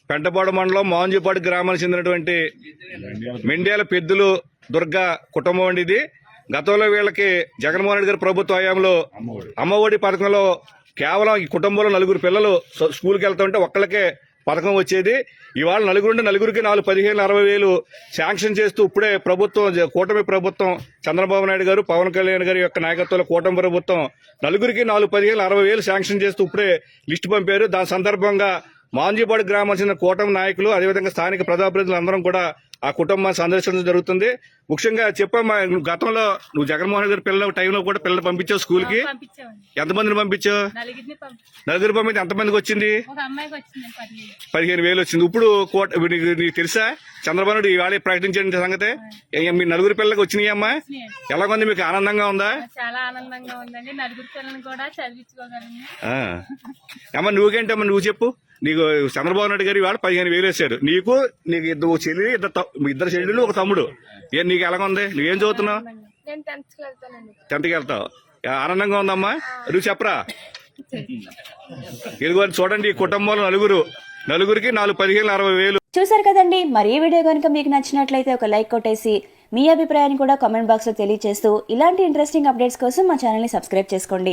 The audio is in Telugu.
పెంటపాడు మండలం మాంజుపాడు గ్రామానికి చెందినటువంటి మెండ్యాల పెద్దులు దుర్గా కుటుంబం అండి ఇది. గతంలో వీళ్ళకి జగన్మోహన్ రెడ్డి గారి ప్రభుత్వ హయాంలో అమ్మఒడి పథకంలో కేవలం ఈ కుటుంబంలో 4 పిల్లలు స్కూల్కి వెళ్తుంటే ఒక్కళ్ళకే పథకం వచ్చేది. ఇవాళ నలుగురికి 15,000-60,000 శాంక్షన్ చేస్తూ ఇప్పుడే ప్రభుత్వం, కూటమి ప్రభుత్వం, చంద్రబాబు నాయుడు గారు, పవన్ కళ్యాణ్ గారి యొక్క నాయకత్వంలో కూటమి ప్రభుత్వం నలుగురికి 15,000-60,000 శాంక్షన్ చేస్తూ ఇప్పుడే లిస్టు పంపారు. దాని సందర్భంగా మాంజీపాడు గ్రామానికి చెందిన కూటమి నాయకులు, అదేవిధంగా స్థానిక ప్రజాప్రతినిధులు అందరం కూడా ఆ కుటుంబాన్ని సందర్శించడం జరుగుతుంది. ముఖ్యంగా చెప్పమ్మా, గతంలో నువ్వు జగన్మోహన్ రెడ్డి గారి పిల్లల టైంలో కూడా పిల్లలు పంపించావు స్కూల్ కి? ఎంతమందిని పంపించావు? 4 పంపించి ఎంతమందికి వచ్చింది? 15,000 వచ్చింది. ఇప్పుడు నీకు తెలుసా చంద్రబాబు నాయుడు ఇవాళ ప్రకటించిన సంగతి? మీ 4 పిల్లలకి వచ్చినాయి అమ్మా? ఎలాగుంది, మీకు ఆనందంగా ఉందా? చాలా ఆనందంగా ఉందండి. 4 పిల్లల్ని కూడా చదివించుకోగలను. అమ్మా నువ్వేంటమ్మా, నువ్వు చెప్పు. నీకు చంద్రబాబు నాయుడు గారు ఇవాళ 15,000 వేశారు. నీకు ఇద్దరు చెల్లి, ఇద్దరు చెల్లెలు, ఒక తమ్ముడు. నీకు ఎలాగుంది? నువ్వేం చదువుతున్నావు? 10th కి వెళ్తావు. ఆనందంగా ఉందమ్మా? నువ్వు చెప్పరా. ఇదిగో చూడండి, ఈ కుటుంబంలో నలుగురికి 15,000-60,000. చూసారు కదండి. మరి ఈ వీడియో కనుక మీకు నచ్చినట్లయితే ఒక లైక్ కొట్టేసి మీ అభిప్రాయాన్ని కూడా కామెంట్ బాక్స్ లో తెలియజేస్తూ ఇలాంటి ఇంట్రెస్టింగ్ అప్డేట్స్ కోసం మా ఛానల్ ని సబ్స్క్రైబ్ చేసుకోండి.